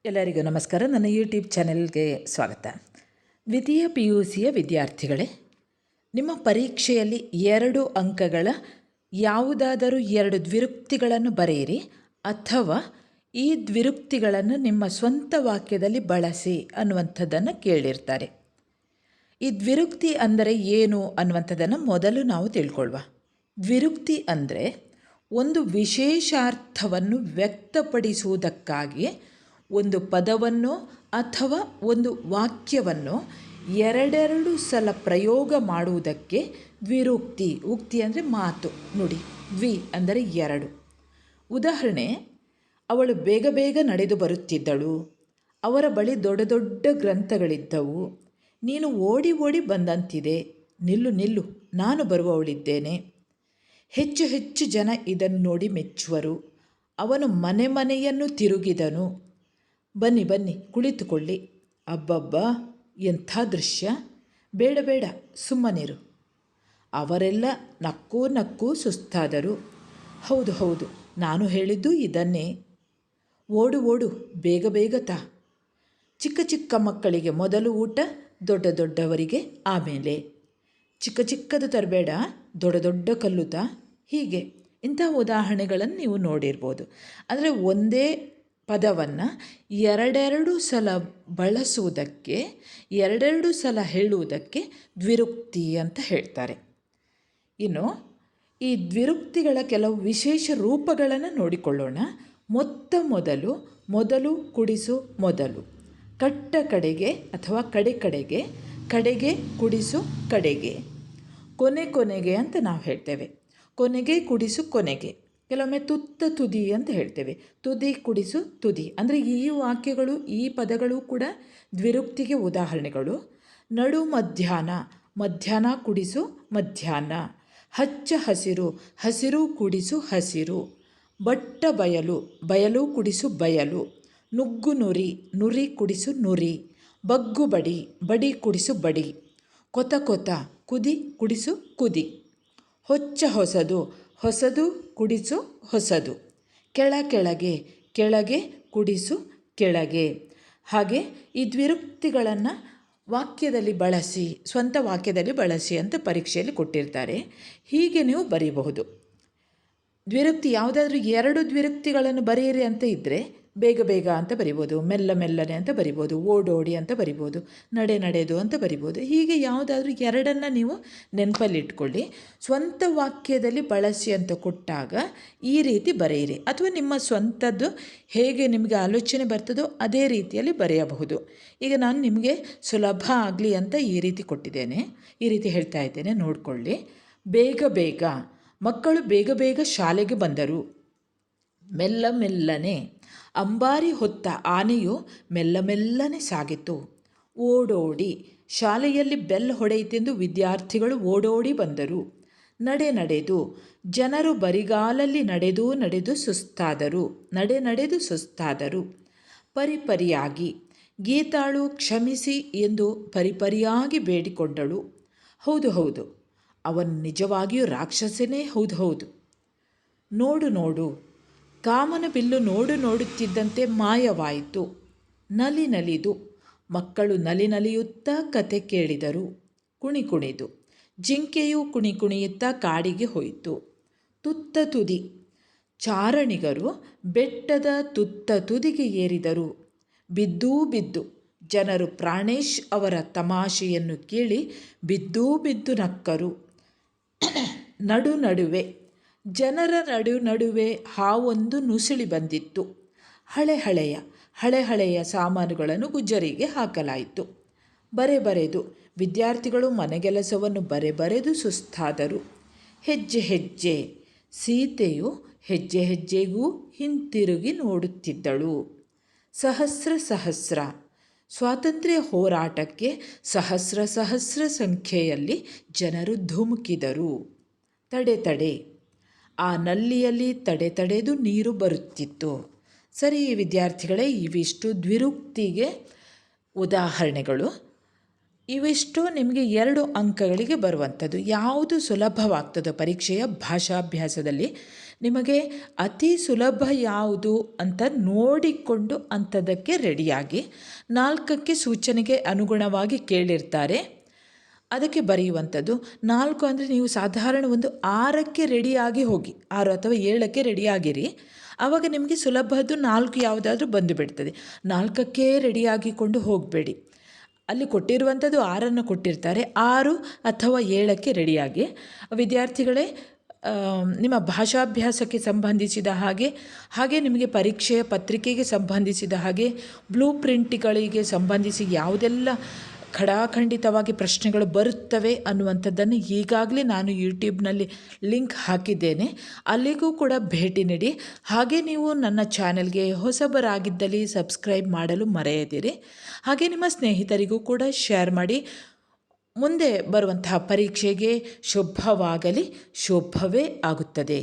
ಎಲ್ಲರಿಗೂ ನಮಸ್ಕಾರ. ನನ್ನ ಯೂಟ್ಯೂಬ್ ಚಾನೆಲ್ಗೆ ಸ್ವಾಗತ. ದ್ವಿತೀಯ PUCಯ ವಿದ್ಯಾರ್ಥಿಗಳೇ, ನಿಮ್ಮ ಪರೀಕ್ಷೆಯಲ್ಲಿ 2 ಅಂಕಗಳ ಯಾವುದಾದರೂ 2 ದ್ವಿರುಕ್ತಿಗಳನ್ನು ಬರೆಯಿರಿ ಅಥವಾ ಈ ದ್ವಿರುಕ್ತಿಗಳನ್ನು ನಿಮ್ಮ ಸ್ವಂತ ವಾಕ್ಯದಲ್ಲಿ ಬಳಸಿ ಅನ್ನುವಂಥದ್ದನ್ನು ಕೇಳಿರ್ತಾರೆ. ಈ ದ್ವಿರುಕ್ತಿ ಅಂದರೆ ಏನು ಅನ್ನುವಂಥದ್ದನ್ನು ಮೊದಲು ನಾವು ತಿಳ್ಕೊಳ್ಳುವ. ದ್ವಿರುಕ್ತಿ ಅಂದರೆ ಒಂದು ವಿಶೇಷಾರ್ಥವನ್ನು ವ್ಯಕ್ತಪಡಿಸುವುದಕ್ಕಾಗಿ ಒಂದು ಪದವನ್ನು ಅಥವಾ ಒಂದು ವಾಕ್ಯವನ್ನು ಎರಡೆರಡು ಸಲ ಪ್ರಯೋಗ ಮಾಡುವುದಕ್ಕೆ ದ್ವಿರುಕ್ತಿ. ಉಕ್ತಿ ಅಂದರೆ ಮಾತು, ನುಡಿ. ದ್ವಿ ಅಂದರೆ 2. ಉದಾಹರಣೆ, ಅವಳು ಬೇಗ ಬೇಗ ನಡೆದು ಬರುತ್ತಿದ್ದಳು. ಅವರ ಬಳಿ ದೊಡ್ಡ ದೊಡ್ಡ ಗ್ರಂಥಗಳಿದ್ದವು. ನೀನು ಓಡಿ ಓಡಿ ಬಂದಂತಿದೆ. ನಿಲ್ಲು ನಿಲ್ಲು, ನಾನು ಬರುವವಳಿದ್ದೇನೆ. ಹೆಚ್ಚು ಹೆಚ್ಚು ಜನ ಇದನ್ನು ನೋಡಿ ಮೆಚ್ಚುವರು. ಅವನು ಮನೆ ಮನೆಯನ್ನು ತಿರುಗಿದನು. ಬನ್ನಿ ಬನ್ನಿ, ಕುಳಿತುಕೊಳ್ಳಿ. ಅಬ್ಬಬ್ಬ, ಎಂಥ ದೃಶ್ಯ! ಬೇಡ ಬೇಡ, ಸುಮ್ಮನಿರು. ಅವರೆಲ್ಲ ನಕ್ಕೂ ನಕ್ಕೂ ಸುಸ್ತಾದರು. ಹೌದು ಹೌದು, ನಾನು ಹೇಳಿದ್ದು ಇದನ್ನೇ. ಓಡು ಓಡು, ಬೇಗ ಬೇಗ ತಾ. ಚಿಕ್ಕ ಚಿಕ್ಕ ಮಕ್ಕಳಿಗೆ ಮೊದಲು ಊಟ, ದೊಡ್ಡ ದೊಡ್ಡವರಿಗೆ ಆಮೇಲೆ. ಚಿಕ್ಕ ಚಿಕ್ಕದು ತರಬೇಡ, ದೊಡ್ಡ ದೊಡ್ಡ ಕಲ್ಲು ತಾ. ಹೀಗೆ ಇಂಥ ಉದಾಹರಣೆಗಳನ್ನು ನೀವು ನೋಡಿರ್ಬೋದು. ಅಂದರೆ ಒಂದೇ ಪದವನ್ನು ಎರಡೆರಡು ಸಲ ಬಳಸುವುದಕ್ಕೆ, ಎರಡೆರಡು ಸಲ ಹೇಳುವುದಕ್ಕೆ ದ್ವಿರುಕ್ತಿ ಅಂತ ಹೇಳ್ತಾರೆ. ಇನ್ನು ಈ ದ್ವಿರುಕ್ತಿಗಳ ಕೆಲವು ವಿಶೇಷ ರೂಪಗಳನ್ನು ನೋಡಿಕೊಳ್ಳೋಣ. ಮೊದಲು ಮೊದಲು ಕುಡಿಸು ಮೊದಲು, ಕಟ್ಟ ಕಡೆಗೆ ಅಥವಾ ಕಡೆ ಕಡೆಗೆ, ಕಡೆಗೆ ಕುಡಿಸು ಕಡೆಗೆ, ಕೊನೆ ಕೊನೆಗೆ ಅಂತ ನಾವು ಹೇಳ್ತೇವೆ. ಕೊನೆಗೆ ಕುಡಿಸು ಕೊನೆಗೆ. ಕೆಲವೊಮ್ಮೆ ತುತ್ತ ತುದಿ ಅಂತ ಹೇಳ್ತೇವೆ. ತುದಿ ಕುಡಿಸು ತುದಿ. ಅಂದರೆ ಈ ವಾಕ್ಯಗಳು, ಈ ಪದಗಳು ಕೂಡ ದ್ವಿರುಕ್ತಿಗೆ ಉದಾಹರಣೆಗಳು. ನಡು ಮಧ್ಯಾಹ್ನ, ಮಧ್ಯಾಹ್ನ ಕುಡಿಸು ಮಧ್ಯಾಹ್ನ. ಹಚ್ಚ ಹಸಿರು, ಹಸಿರು ಕುಡಿಸು ಹಸಿರು. ಬಟ್ಟ ಬಯಲು, ಬಯಲು ಕುಡಿಸು ಬಯಲು. ನುಗ್ಗು ನುರಿ, ನುರಿ ಕುಡಿಸು ನುರಿ. ಬಗ್ಗು ಬಡಿ, ಬಡಿ ಕುಡಿಸು ಬಡಿ. ಕೊತ ಕೊತ, ಕುದಿ ಕುಡಿಸು ಕುದಿ. ಹೊಚ್ಚ ಹೊಸದು, ಹೊಸದು ಕುಡಿಸು ಹೊಸದು. ಕೆಳ ಕೆಳಗೆ, ಕೆಳಗೆ ಕುಡಿಸು ಕೆಳಗೆ. ಹಾಗೆ ಈ ದ್ವಿರುಕ್ತಿಗಳನ್ನು ವಾಕ್ಯದಲ್ಲಿ ಬಳಸಿ, ಸ್ವಂತ ವಾಕ್ಯದಲ್ಲಿ ಬಳಸಿ ಅಂತ ಪರೀಕ್ಷೆಯಲ್ಲಿ ಕೊಟ್ಟಿರ್ತಾರೆ. ಹೀಗೆ ನೀವು ಬರೀಬಹುದು. ದ್ವಿರುಕ್ತಿ ಯಾವುದಾದ್ರೂ 2 ದ್ವಿರುಕ್ತಿಗಳನ್ನು ಬರೆಯಿರಿ ಅಂತ ಇದ್ದರೆ ಬೇಗ ಬೇಗ ಅಂತ ಬರಿಬೋದು, ಮೆಲ್ಲ ಮೆಲ್ಲನೆ ಅಂತ ಬರಿಬೋದು, ಓಡೋಡಿ ಅಂತ ಬರಿಬೋದು, ನಡೆ ನಡೆದು ಅಂತ ಬರಿಬೋದು. ಹೀಗೆ ಯಾವುದಾದ್ರೂ 2 ನೀವು ನೆನಪಲ್ಲಿಟ್ಕೊಳ್ಳಿ. ಸ್ವಂತ ವಾಕ್ಯದಲ್ಲಿ ಬಳಸಿ ಅಂತ ಕೊಟ್ಟಾಗ ಈ ರೀತಿ ಬರೆಯಿರಿ. ಅಥವಾ ನಿಮ್ಮ ಸ್ವಂತದ್ದು ಹೇಗೆ ನಿಮಗೆ ಆಲೋಚನೆ ಬರ್ತದೋ ಅದೇ ರೀತಿಯಲ್ಲಿ ಬರೆಯಬಹುದು. ಈಗ ನಾನು ನಿಮಗೆ ಸುಲಭ ಆಗಲಿ ಅಂತ ಈ ರೀತಿ ಕೊಟ್ಟಿದ್ದೇನೆ, ಈ ರೀತಿ ಹೇಳ್ತಾ ಇದ್ದೇನೆ, ನೋಡಿಕೊಳ್ಳಿ. ಬೇಗ ಬೇಗ, ಮಕ್ಕಳು ಬೇಗ ಬೇಗ ಶಾಲೆಗೆ ಬಂದರು. ಮೆಲ್ಲ ಮೆಲ್ಲನೆ, ಅಂಬಾರಿ ಹೊತ್ತ ಆನೆಯು ಮೆಲ್ಲ ಮೆಲ್ಲನೆ ಸಾಗಿತು. ಓಡೋಡಿ, ಶಾಲೆಯಲ್ಲಿ ಬೆಲ್ ಹೊಡೆಯಿತೆಂದು ವಿದ್ಯಾರ್ಥಿಗಳು ಓಡೋಡಿ ಬಂದರು. ನಡೆ ನಡೆದು, ಜನರು ಬರಿಗಾಲಲ್ಲಿ ನಡೆದು ನಡೆದು ಸುಸ್ತಾದರು. ನಡೆ ನಡೆದು ಸುಸ್ತಾದರು. ಪರಿಪರಿಯಾಗಿ, ಗೀತಾಳು ಕ್ಷಮಿಸಿ ಎಂದು ಪರಿಪರಿಯಾಗಿ ಬೇಡಿಕೊಂಡಳು. ಹೌದು ಹೌದು, ಅವನು ನಿಜವಾಗಿಯೂ ರಾಕ್ಷಸನೇ, ಹೌದು ಹೌದು. ನೋಡು ನೋಡು, ಕಾಮನ ಬಿಲ್ಲು ನೋಡು ನೋಡುತ್ತಿದ್ದಂತೆ ಮಾಯವಾಯಿತು. ನಲಿ ನಲಿದು, ಮಕ್ಕಳು ನಲಿ ನಲಿಯುತ್ತಾ ಕತೆ ಕೇಳಿದರು. ಕುಣಿ ಕುಣಿದು, ಜಿಂಕೆಯು ಕುಣಿ ಕುಣಿಯುತ್ತಾ ಕಾಡಿಗೆ ಹೋಯಿತು. ತುತ್ತ ತುದಿ, ಚಾರಣಿಗರು ಬೆಟ್ಟದ ತುತ್ತ ತುದಿಗೆ ಏರಿದರು. ಬಿದ್ದೂ ಬಿದ್ದು, ಜನರು ಪ್ರಾಣೇಶ್ ಅವರ ತಮಾಷೆಯನ್ನು ಕೇಳಿ ಬಿದ್ದೂ ಬಿದ್ದು ನಕ್ಕರು. ನಡು ನಡುವೆ, ಜನರ ನಡುವೆ ಹಾವೊಂದು ನುಸುಳಿ ಬಂದಿತ್ತು. ಹಳೆಯ ಸಾಮಾನುಗಳನ್ನು ಗುಜ್ಜರಿಗೆ ಹಾಕಲಾಯಿತು. ಬರೆದು, ವಿದ್ಯಾರ್ಥಿಗಳು ಮನೆಗೆಲಸವನ್ನು ಬರೆದು ಸುಸ್ತಾದರು. ಹೆಜ್ಜೆ ಹೆಜ್ಜೆ, ಸೀತೆಯು ಹೆಜ್ಜೆ ಹೆಜ್ಜೆಗೂ ಹಿಂತಿರುಗಿ ನೋಡುತ್ತಿದ್ದಳು. ಸಹಸ್ರ, ಸ್ವಾತಂತ್ರ್ಯ ಹೋರಾಟಕ್ಕೆ ಸಹಸ್ರ ಸಂಖ್ಯೆಯಲ್ಲಿ ಜನರು ಧುಮುಕಿದರು. ತಡೆ, ಆ ನಲ್ಲಿಯಲ್ಲಿ ತಡೆದು ನೀರು ಬರುತ್ತಿತ್ತು. ಸರಿ ವಿದ್ಯಾರ್ಥಿಗಳೇ, ಇವಿಷ್ಟು ದ್ವಿರುಕ್ತಿಗೆ ಉದಾಹರಣೆಗಳು. ಇವಿಷ್ಟು ನಿಮಗೆ 2 ಅಂಕಗಳಿಗೆ ಬರುವಂಥದ್ದು. ಯಾವುದು ಸುಲಭವಾಗ್ತದೋ ಪರೀಕ್ಷೆಯ ಭಾಷಾಭ್ಯಾಸದಲ್ಲಿ ನಿಮಗೆ ಅತಿ ಸುಲಭ ಯಾವುದು ಅಂತ ನೋಡಿಕೊಂಡು ಅಂಥದ್ದಕ್ಕೆ ರೆಡಿಯಾಗಿ 4ಕ್ಕೆ ಸೂಚನೆಗೆ ಅನುಗುಣವಾಗಿ ಕೇಳಿರ್ತಾರೆ, ಅದಕ್ಕೆ ಬರೆಯುವಂಥದ್ದು. 4 ಅಂದರೆ ನೀವು ಸಾಧಾರಣ ಒಂದು 6ಕ್ಕೆ ರೆಡಿಯಾಗಿ ಹೋಗಿ, 6 ಅಥವಾ 7ಕ್ಕೆ ರೆಡಿಯಾಗಿರಿ. ಆವಾಗ ನಿಮಗೆ ಸುಲಭದ್ದು 4 ಯಾವುದಾದ್ರೂ ಬಂದು ಬಿಡ್ತದೆ. 4ಕ್ಕೆ ರೆಡಿಯಾಗಿಕೊಂಡು ಹೋಗಬೇಡಿ. ಅಲ್ಲಿ ಕೊಟ್ಟಿರುವಂಥದ್ದು 6 ಕೊಟ್ಟಿರ್ತಾರೆ, 6 ಅಥವಾ 7ಕ್ಕೆ ರೆಡಿಯಾಗಿ. ವಿದ್ಯಾರ್ಥಿಗಳೇ, ನಿಮ್ಮ ಭಾಷಾಭ್ಯಾಸಕ್ಕೆ ಸಂಬಂಧಿಸಿದ ಹಾಗೆ ನಿಮಗೆ ಪರೀಕ್ಷೆಯ ಪತ್ರಿಕೆಗೆ ಸಂಬಂಧಿಸಿದ ಹಾಗೆ, ಬ್ಲೂ ಪ್ರಿಂಟ್ಗಳಿಗೆ ಸಂಬಂಧಿಸಿ ಯಾವುದೆಲ್ಲ ಖಡಾಖಂಡಿತವಾಗಿ ಪ್ರಶ್ನೆಗಳು ಬರುತ್ತವೆ ಅನ್ನುವಂಥದ್ದನ್ನು ಈಗಾಗಲೇ ನಾನು ಯೂಟ್ಯೂಬ್ನಲ್ಲಿ ಲಿಂಕ್ ಹಾಕಿದ್ದೇನೆ, ಅಲ್ಲಿಗೂ ಕೂಡ ಭೇಟಿ ನೀಡಿ. ಹಾಗೆ ನೀವು ನನ್ನ ಚಾನೆಲ್ಗೆ ಹೊಸಬರಾಗಿದ್ದಲ್ಲಿ ಸಬ್ಸ್ಕ್ರೈಬ್ ಮಾಡಲು ಮರೆಯದಿರಿ. ಹಾಗೆ ನಿಮ್ಮ ಸ್ನೇಹಿತರಿಗೂ ಕೂಡ ಶೇರ್ ಮಾಡಿ. ಮುಂದೆ ಬರುವಂತಹ ಪರೀಕ್ಷೆಗೆ ಶುಭವಾಗಲಿ, ಶುಭವೇ ಆಗುತ್ತದೆ.